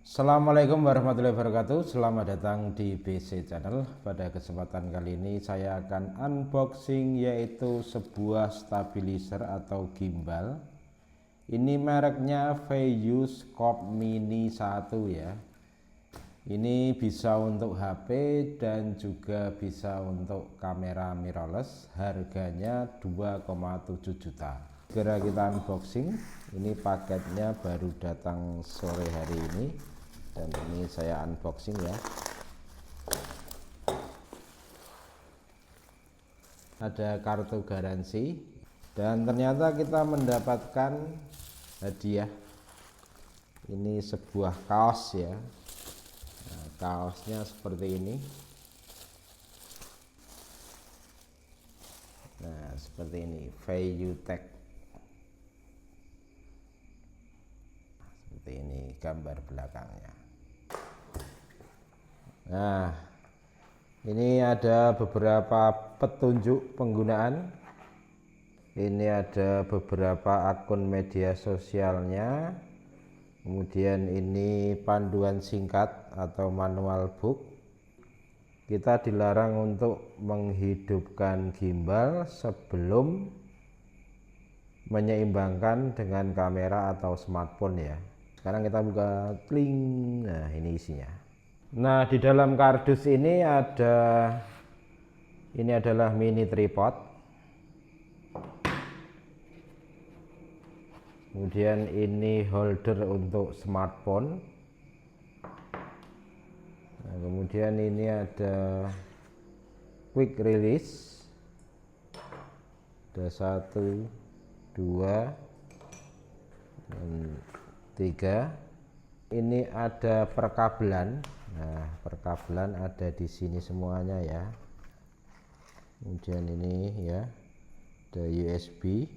Assalamualaikum warahmatullahi wabarakatuh. Selamat datang di BC Channel. Pada kesempatan kali ini saya akan unboxing yaitu sebuah stabilizer atau gimbal. Ini mereknya ViewScope Mini 1 ya. Ini bisa untuk HP dan juga bisa untuk kamera mirrorless. Harganya 2,7 juta. Segera kita unboxing. Ini paketnya baru datang sore hari ini. Dan ini saya unboxing ya. Ada kartu garansi dan ternyata kita mendapatkan hadiah. Ini sebuah kaos ya. Nah, kaosnya seperti ini. Nah, seperti ini, ViewTech. Seperti ini gambar belakangnya. Nah, ini ada beberapa petunjuk penggunaan. Ini ada beberapa akun media sosialnya. Kemudian ini panduan singkat atau manual book. Kita dilarang untuk menghidupkan gimbal sebelum menyeimbangkan dengan kamera atau smartphone ya. Sekarang kita buka link. Nah, ini isinya. Nah, di dalam kardus ini adalah mini tripod. Kemudian ini holder untuk smartphone. Nah, kemudian ini ada quick release. Ada 1, 2, dan 3. Ini ada perkabelan. Nah, perkabelan ada di sini semuanya ya. Kemudian ini ya, ada USB.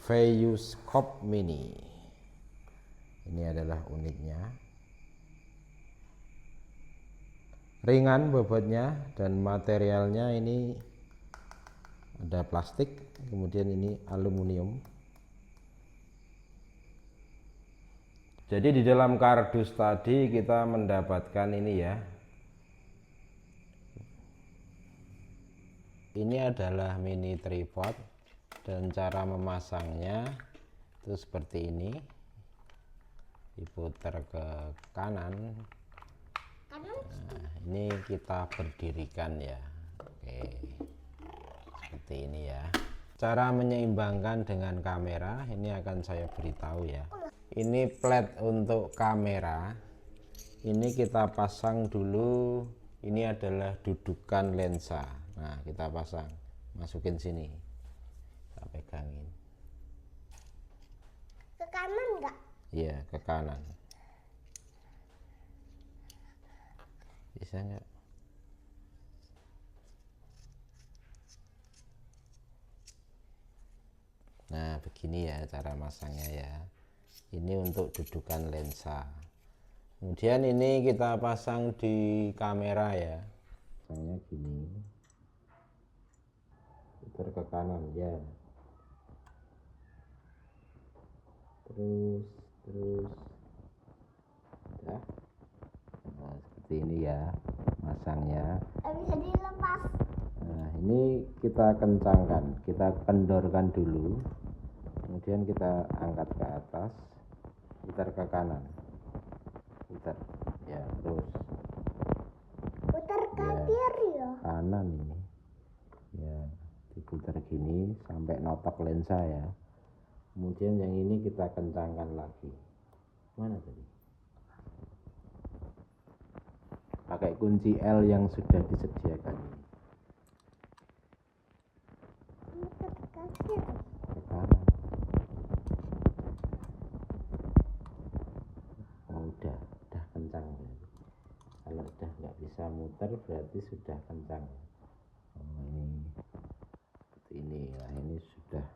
ViewScope Mini. Ini adalah unitnya. Ringan bobotnya dan materialnya ini ada plastik, kemudian ini aluminium. Jadi di dalam kardus tadi kita mendapatkan ini ya. Ini adalah mini tripod dan cara memasangnya itu seperti ini. Diputar ke kanan. Nah, ini kita berdirikan ya. Oke. Seperti ini ya. Cara menyeimbangkan dengan kamera ini akan saya beritahu ya. Ini flat untuk kamera. Ini kita pasang dulu. Ini adalah dudukan lensa. Nah, kita pasang, masukin sini, kita pegangin. Ke kanan enggak? Iya, ke kanan. Bisa enggak? Nah, begini ya cara masangnya ya. Ini untuk dudukan lensa. Kemudian ini kita pasang di kamera ya. Pasangnya gini. Putar ke kanan ya. Terus ya. Nah, seperti ini ya masangnya. Bisa dilepas. Nah, ini kita kencangkan, kita kendorkan dulu. Kemudian kita angkat ke atas, putar ke kanan, putar ya, terus Putar ke ya, kiri ya. kanan ini ya, diputar gini sampai notok lensa ya. Kemudian yang ini kita kencangkan lagi. Mana tadi? Pakai kunci L yang sudah disediakan ini. Putar ke kiri. Ke kanan. Oh, udah kencang ya. Kalau udah nggak bisa muter berarti sudah kencang. Oh, ini seperti ini. Nah, ini sudah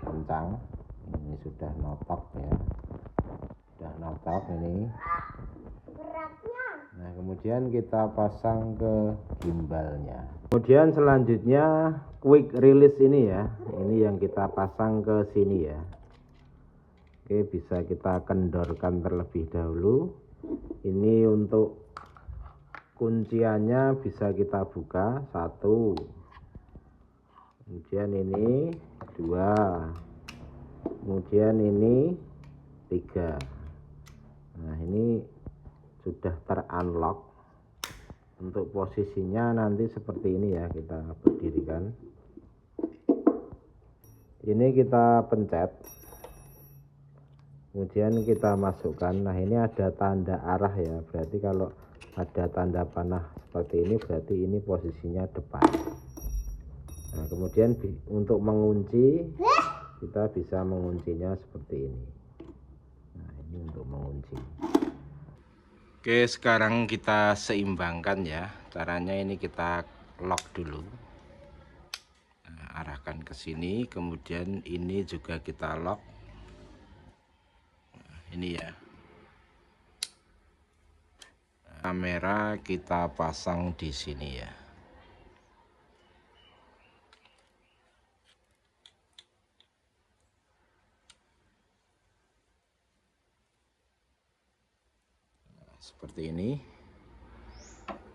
kencang. Ini sudah notok ya. Sudah notok ini. Beratnya. Nah, kemudian kita pasang ke gimbalnya. Kemudian selanjutnya quick release ini ya. Ini yang kita pasang ke sini ya. Oke, bisa kita kendorkan terlebih dahulu. Ini untuk kunciannya bisa kita buka 1, kemudian ini 2, kemudian ini 3. Nah, ini sudah terunlock. Untuk posisinya nanti seperti ini ya, kita berdirikan. Ini kita pencet, kemudian kita masukkan. Nah, ini ada tanda arah ya, berarti kalau ada tanda panah seperti ini berarti ini posisinya depan. Nah, kemudian untuk mengunci kita bisa menguncinya seperti ini. Nah, ini untuk mengunci. Oke, sekarang kita seimbangkan ya. Caranya ini kita lock dulu. Nah, arahkan ke sini, kemudian ini juga kita lock. Nah, ini ya. Kamera kita pasang di sini ya. Seperti ini.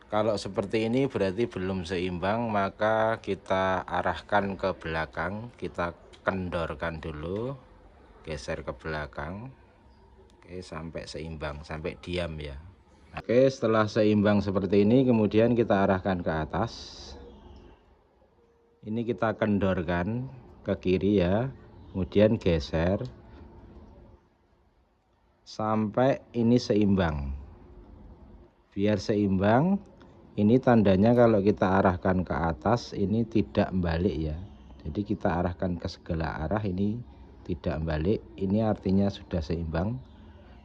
Kalau seperti ini berarti belum seimbang, maka kita arahkan ke belakang, kita kendorkan dulu, geser ke belakang. Oke, sampai seimbang, sampai diam ya. Oke, setelah seimbang seperti ini, kemudian kita arahkan ke atas. Ini kita kendorkan ke kiri ya, kemudian geser sampai ini seimbang. Biar seimbang, ini tandanya kalau kita arahkan ke atas ini tidak balik ya. Jadi kita arahkan ke segala arah, ini tidak balik, ini artinya sudah seimbang.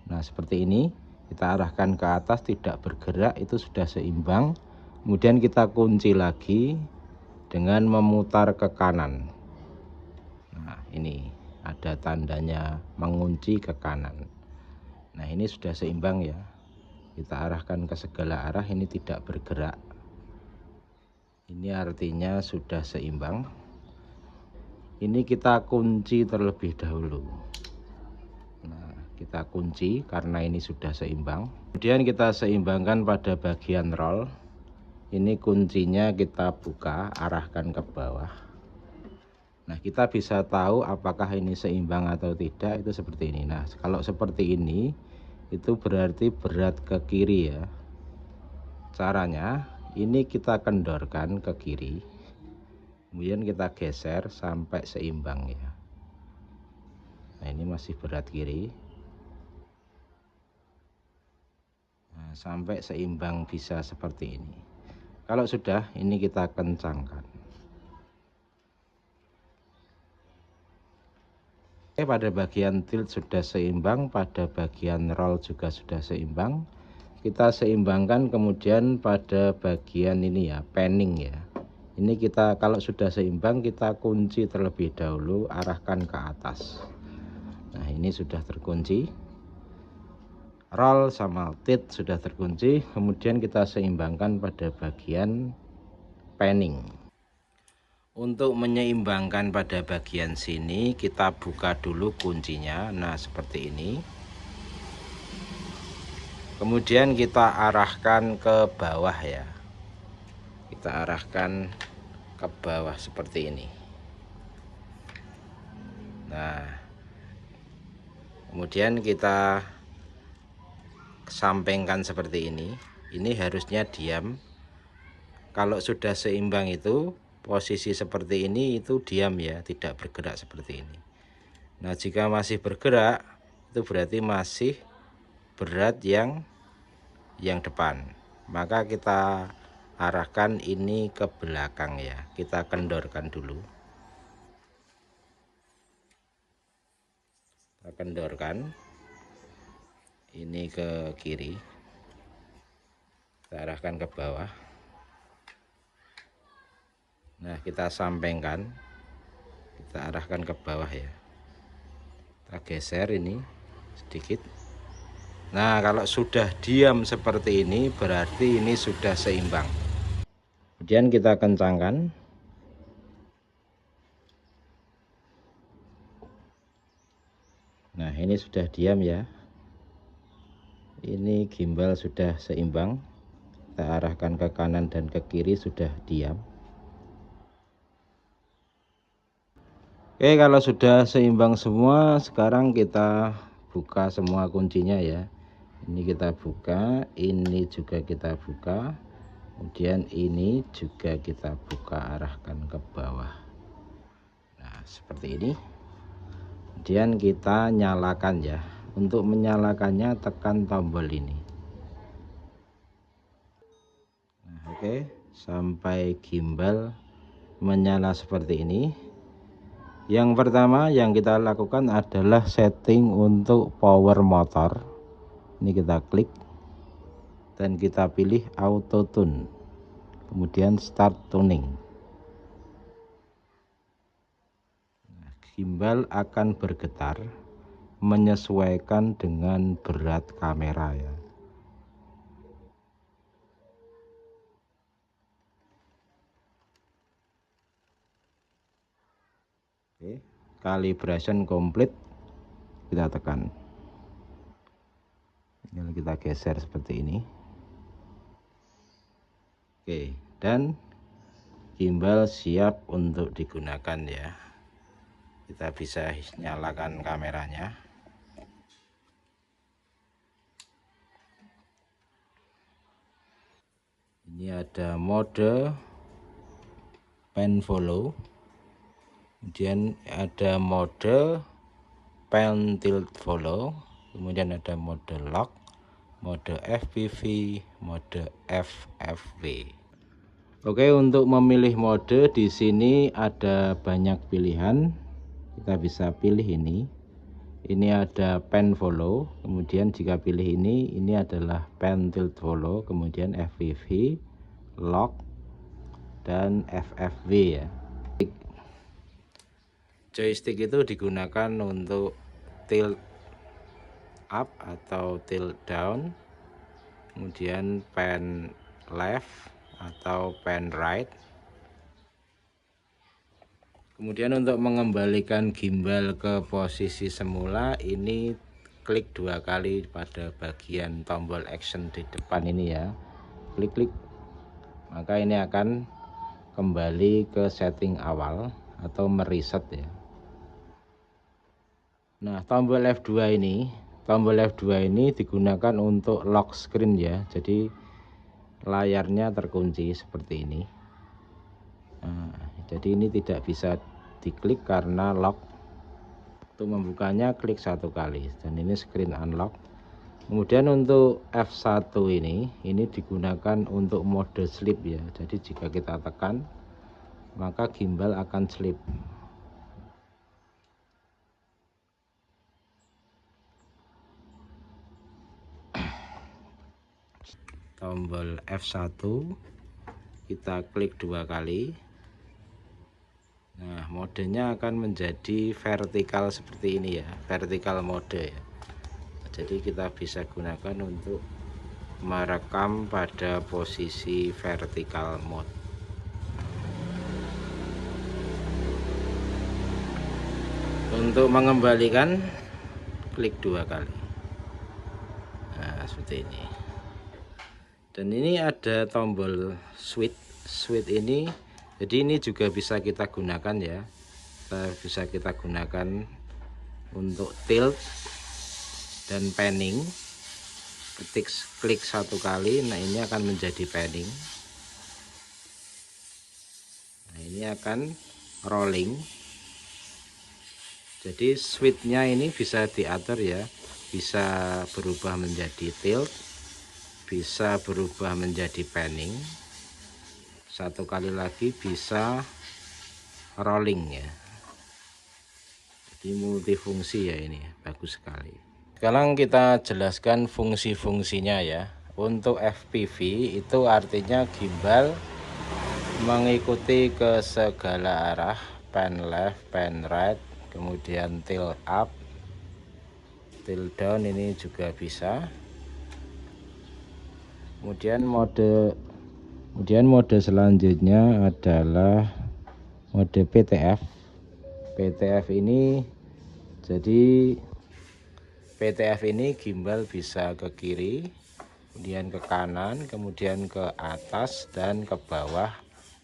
Nah, seperti ini kita arahkan ke atas tidak bergerak, itu sudah seimbang. Kemudian kita kunci lagi dengan memutar ke kanan. Nah, ini ada tandanya mengunci ke kanan. Nah, ini sudah seimbang ya. Kita arahkan ke segala arah, ini tidak bergerak. Ini artinya sudah seimbang. Ini kita kunci terlebih dahulu. Nah, kita kunci karena ini sudah seimbang. Kemudian kita seimbangkan pada bagian roll. Ini kuncinya kita buka, arahkan ke bawah. Nah, kita bisa tahu apakah ini seimbang atau tidak, itu seperti ini. Nah, kalau seperti ini itu berarti berat ke kiri ya. Caranya ini kita kendorkan ke kiri, kemudian kita geser sampai seimbang ya. Nah, ini masih berat kiri. Nah, sampai seimbang bisa seperti ini. Kalau sudah, ini kita kencangkan. Oke, pada bagian tilt sudah seimbang, pada bagian roll juga sudah seimbang. Kita seimbangkan kemudian pada bagian ini ya, panning ya. Ini kita kalau sudah seimbang kita kunci terlebih dahulu, arahkan ke atas. Nah, ini sudah terkunci. Roll sama tilt sudah terkunci, kemudian kita seimbangkan pada bagian panning. Untuk menyeimbangkan pada bagian sini kita buka dulu kuncinya. Nah, seperti ini. Kemudian kita arahkan ke bawah ya. Kita arahkan ke bawah seperti ini. Nah, kemudian kita sampingkan seperti ini. Ini harusnya diam. Kalau sudah seimbang itu posisi seperti ini itu diam ya, tidak bergerak seperti ini. Nah, jika masih bergerak itu berarti masih berat yang depan. Maka kita arahkan ini ke belakang ya. Kita kendorkan dulu. Kita kendorkan ini ke kiri. Kita arahkan ke bawah. Nah, kita sampingkan, kita arahkan ke bawah ya. Kita geser ini sedikit. Nah, kalau sudah diam seperti ini berarti ini sudah seimbang. Kemudian kita kencangkan. Nah, ini sudah diam ya. Ini gimbal sudah seimbang, kita arahkan ke kanan dan ke kiri sudah diam. Oke, kalau sudah seimbang semua, sekarang kita buka semua kuncinya ya. Ini kita buka, ini juga kita buka, kemudian ini juga kita buka, arahkan ke bawah. Nah, seperti ini. Kemudian kita nyalakan ya. Untuk menyalakannya tekan tombol ini. Nah, oke, sampai gimbal menyala seperti ini. Yang pertama yang kita lakukan adalah setting untuk power motor. Ini kita klik dan kita pilih auto tune, kemudian start tuning. Nah, gimbal akan bergetar menyesuaikan dengan berat kamera ya. Oke, calibration complete, kita tekan. Tinggal kita geser seperti ini. Oke, dan gimbal siap untuk digunakan ya. Kita bisa nyalakan kameranya. Ini ada mode pan follow, kemudian ada mode pan tilt follow, kemudian ada mode lock, mode FPV, mode FFV. Oke, untuk memilih mode di sini ada banyak pilihan. Kita bisa pilih ini. Ini ada pan follow, kemudian jika pilih ini adalah pan tilt follow, kemudian FPV, lock, dan FFV ya. Joystick itu digunakan untuk tilt up atau tilt down, kemudian pan left atau pan right. Kemudian untuk mengembalikan gimbal ke posisi semula, ini klik 2 kali pada bagian tombol action di depan ini ya. Klik-klik, maka ini akan kembali ke setting awal atau mereset ya. Nah, tombol F2 ini digunakan untuk lock screen ya. Jadi layarnya terkunci seperti ini. Nah, jadi ini tidak bisa diklik karena lock. Untuk membukanya klik 1 kali dan ini screen unlock. Kemudian untuk F1 ini digunakan untuk mode sleep ya. Jadi jika kita tekan maka gimbal akan sleep. Tombol F1 kita klik 2 kali. Nah, modenya akan menjadi vertikal seperti ini ya, vertikal mode ya. Jadi kita bisa gunakan untuk merekam pada posisi vertikal mode. Untuk mengembalikan klik 2 kali. Nah, seperti ini. Dan ini ada tombol switch ini. Jadi ini juga bisa kita gunakan ya. Bisa kita gunakan untuk tilt dan panning. Klik 1 kali, nah ini akan menjadi panning. Nah, ini akan rolling. Jadi switchnya ini bisa diatur ya. Bisa berubah menjadi tilt, bisa berubah menjadi panning. 1 kali lagi bisa rolling ya. Jadi multifungsi ya, ini bagus sekali. Sekarang kita jelaskan fungsi-fungsinya ya. Untuk FPV itu artinya gimbal mengikuti ke segala arah, pan left, pan right, kemudian tilt up, tilt down, ini juga bisa. Kemudian mode selanjutnya adalah mode PTF. PTF ini jadi PTF ini gimbal bisa ke kiri, kemudian ke kanan, kemudian ke atas dan ke bawah,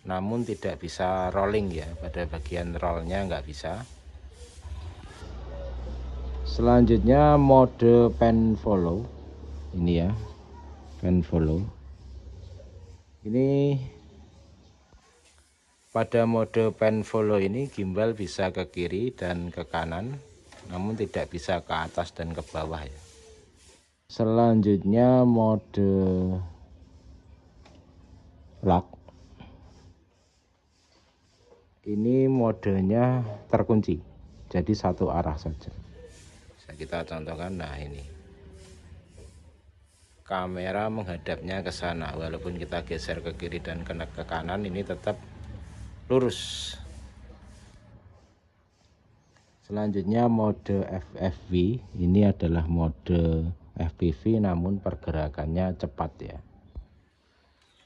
namun tidak bisa rolling ya, pada bagian rollnya nggak bisa. Selanjutnya mode pen follow, ini ya, pen follow. Ini pada mode pen follow ini gimbal bisa ke kiri dan ke kanan, namun tidak bisa ke atas dan ke bawah ya. Selanjutnya mode lock. Ini modenya terkunci, jadi satu arah saja. Bisa kita contohkan, nah ini. Kamera menghadapnya ke sana, walaupun kita geser ke kiri dan ke kanan, ini tetap lurus. Selanjutnya mode FFV, ini adalah mode FPV namun pergerakannya cepat ya.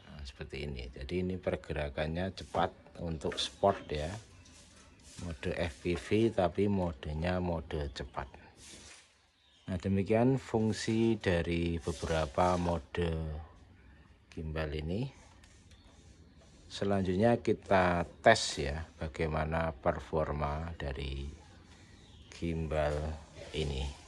Nah, seperti ini, jadi ini pergerakannya cepat untuk sport ya. Mode FPV tapi modenya mode cepat. Nah, demikian fungsi dari beberapa mode gimbal ini. Selanjutnya kita tes ya bagaimana performa dari gimbal ini.